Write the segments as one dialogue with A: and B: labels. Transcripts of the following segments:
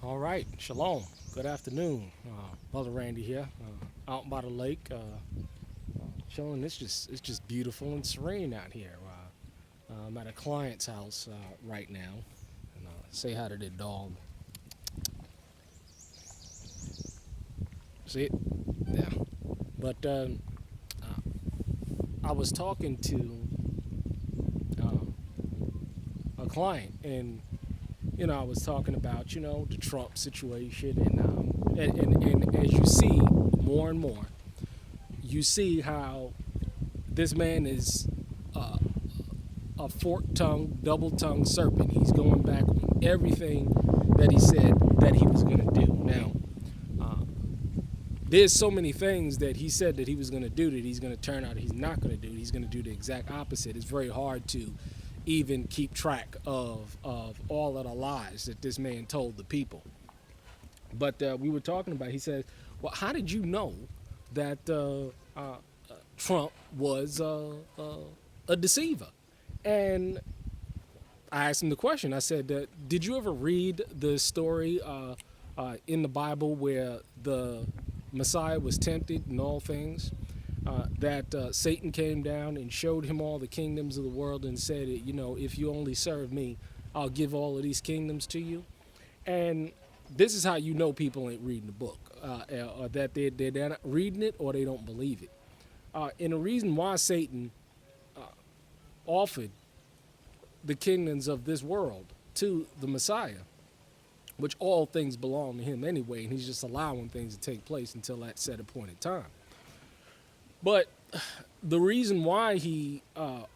A: All right, shalom. Good afternoon. Brother Randy here, out by the lake, chilling. It's just beautiful and serene out here. I'm at a client's house right now, and say hi to their dog. See it? Yeah. But I was talking to a client, and I was talking about the Trump situation, and as you see more and more, you see how this man is a fork-tongued, double-tongued serpent. He's going back on everything that he said that he was going to do. Now, there's so many things that he said that he was going to do that he's going to turn out he's not going to do. He's going to do the exact opposite. It's very hard to even keep track of all of the lies that this man told the people. But we were talking about, he said, well, how did you know that Trump was a deceiver? And I asked him the question. I said, did you ever read the story in the Bible where the Messiah was tempted in all things? That Satan came down and showed him all the kingdoms of the world and said, if you only serve me, I'll give all of these kingdoms to you. And this is how you know people ain't reading the book, or that they're not reading it or they don't believe it. And the reason why Satan offered the kingdoms of this world to the Messiah, which all things belong to him anyway, and he's just allowing things to take place until that set appointed time. But the reason why he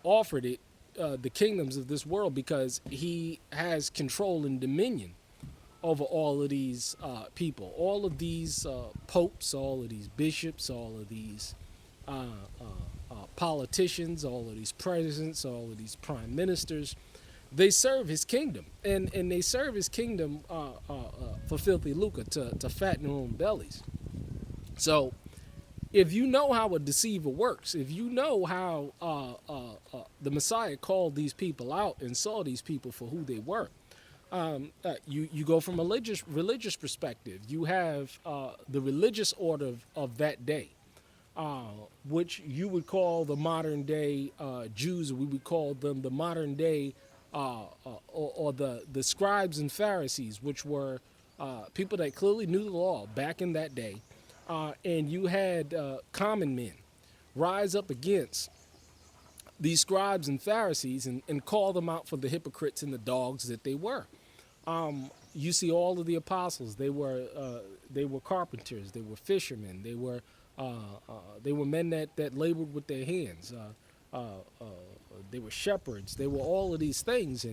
A: offered it, the kingdoms of this world, because he has control and dominion over all of these people, all of these popes, all of these bishops, all of these politicians, all of these presidents, all of these prime ministers. They serve his kingdom, and they serve his kingdom for filthy lucre, to fatten their own bellies. So if you know how a deceiver works, if you know how the Messiah called these people out and saw these people for who they were, you go from a religious perspective. You have the religious order of that day, which you would call the modern day Jews. We would call them the modern day or the scribes and Pharisees, which were people that clearly knew the law back in that day. And you had common men rise up against these scribes and Pharisees and call them out for the hypocrites and the dogs that they were. You see all of the apostles. They were carpenters. They were fishermen. They were men that labored with their hands. They were shepherds. They were all of these things,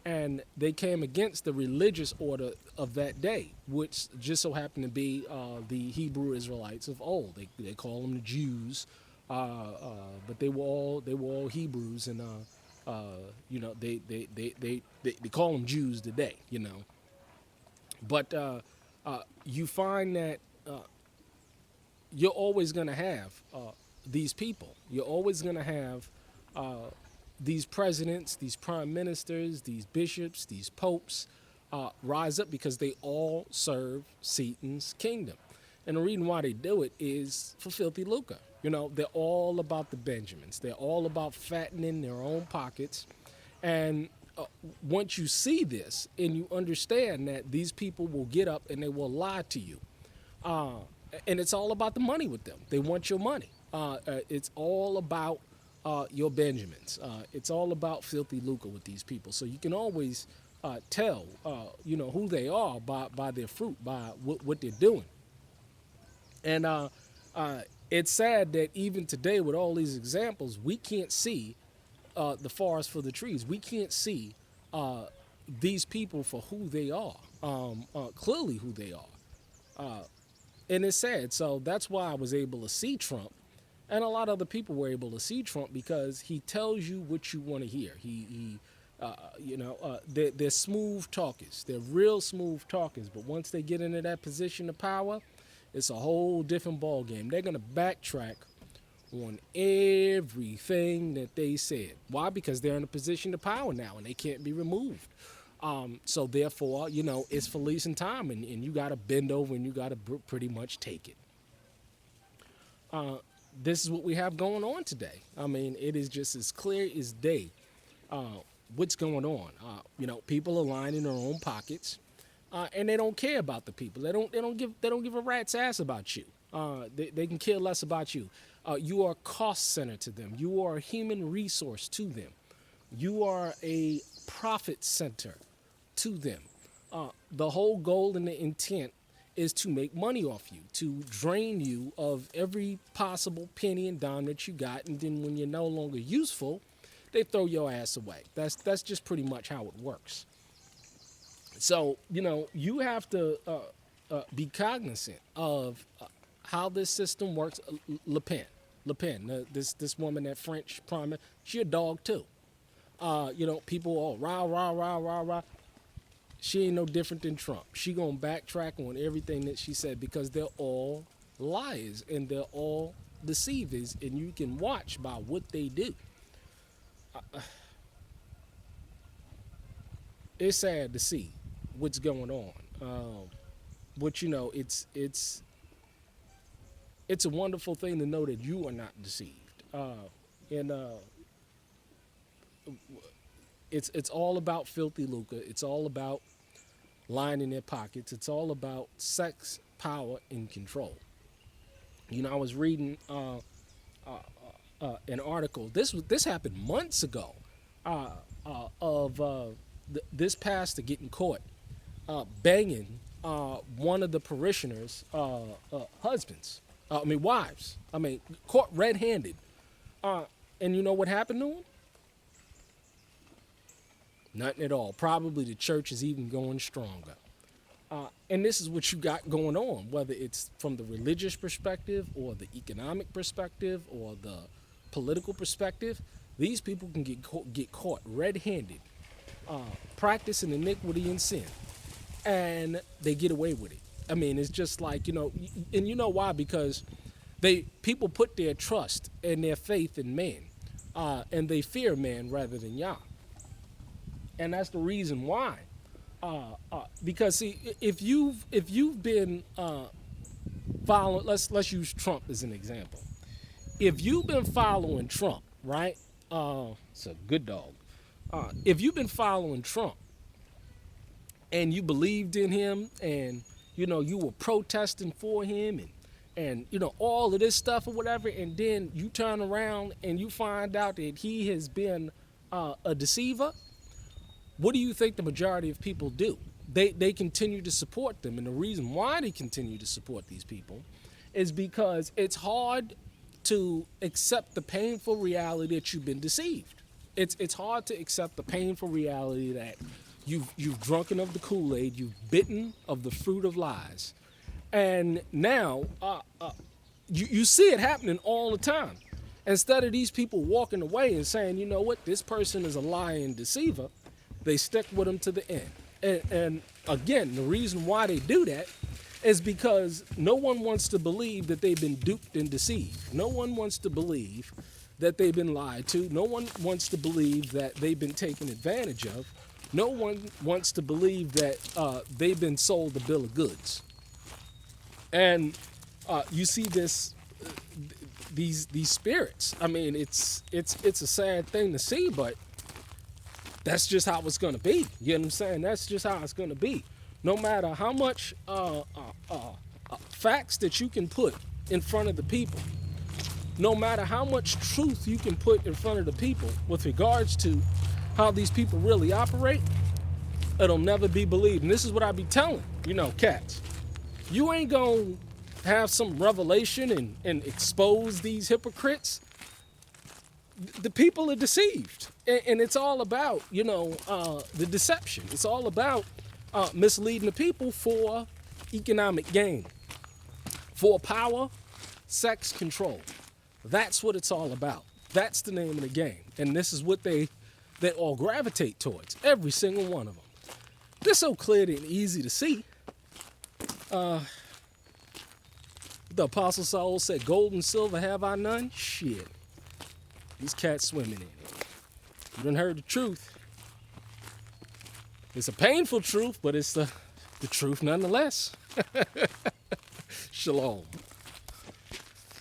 A: and they came against the religious order of that day, which just so happened to be the Hebrew Israelites of old. They call them the Jews, but they were all Hebrews, and they call them Jews today, But you find that you're always going to have these people. You're always going to have these presidents, these prime ministers, these bishops, these popes rise up because they all serve Satan's kingdom. And the reason why they do it is for filthy lucre. They're all about the Benjamins. They're all about fattening their own pockets. And once you see this and you understand that these people will get up and they will lie to you, and it's all about the money with them. They want your money. It's all about your Benjamins. It's all about filthy lucre with these people. So you can always tell, who they are by their fruit, by what they're doing. And it's sad that even today, with all these examples, we can't see the forest for the trees. We can't see these people for who they are, clearly who they are. And it's sad. So that's why I was able to see Trump. And a lot of other people were able to see Trump because he tells you what you want to hear. They're smooth talkers. They're real smooth talkers. But once they get into that position of power, it's a whole different ball game. They're going to backtrack on everything that they said. Why? Because they're in a position of power now and they can't be removed. So therefore, it's for leasing time, and you got to bend over and you got to pretty much take it. This is what we have going on today. I mean, it is just as clear as day what's going on. People are lining their own pockets, and they don't care about the people. They don't give a rat's ass about you. They can care less about you. You are a cost center to them. You are a human resource to them. You are a profit center to them. The whole goal and the intent is to make money off you, to drain you of every possible penny and dime that you got, and then when you're no longer useful, they throw your ass away. That's just pretty much how it works. So you have to be cognizant of how this system works. Le Pen, this woman, that French prime minister, she a dog too. People all rah rah rah rah rah. She ain't no different than Trump. She gonna backtrack on everything that she said because they're all liars and they're all deceivers, and you can watch by what they do. It's sad to see what's going on. But it's a wonderful thing to know that you are not deceived. And it's all about filthy lucre. It's all about lying in their pockets. It's all about sex, power, and control. I was reading an article. This happened months ago of this pastor getting caught banging one of the parishioners' husbands. Wives. Caught red-handed. And you know what happened to him? Nothing at all. Probably the church is even going stronger. And this is what you got going on, whether it's from the religious perspective or the economic perspective or the political perspective. These people can get caught red-handed, practicing iniquity and sin, and they get away with it. It's just like, and you know why? Because people put their trust and their faith in man, and they fear man rather than Yah. And that's the reason why. Because see, if you've been following, let's use Trump as an example. If you've been following Trump, right? It's a good dog. If you've been following Trump and you believed in him, and you were protesting for him, and all of this stuff or whatever, and then you turn around and you find out that he has been a deceiver, what do you think the majority of people do? They continue to support them. And the reason why they continue to support these people is because it's hard to accept the painful reality that you've been deceived. It's hard to accept the painful reality that you've drunken of the Kool-Aid, you've bitten of the fruit of lies. And now you see it happening all the time. Instead of these people walking away and saying, you know what, this person is a lying deceiver, they stick with them to the end. And again, the reason why they do that is because no one wants to believe that they've been duped and deceived. No one wants to believe that they've been lied to. No one wants to believe that they've been taken advantage of. No one wants to believe that they've been sold a bill of goods. And you see these spirits. It's a sad thing to see, but that's just how it's going to be. You know what I'm saying? That's just how it's going to be. No matter how much facts that you can put in front of the people, no matter how much truth you can put in front of the people with regards to how these people really operate, it'll never be believed. And this is what I be telling, cats. You ain't going to have some revelation and expose these hypocrites. The people are deceived. And it's all about, the deception. It's all about misleading the people for economic gain, for power, sex, control. That's what it's all about. That's the name of the game. And this is what they all gravitate towards, every single one of them. They're so clear and easy to see. The Apostle Saul said, gold and silver have I none? Shit. These cats swimming in it. You done heard the truth. It's a painful truth, but it's the truth nonetheless. Shalom.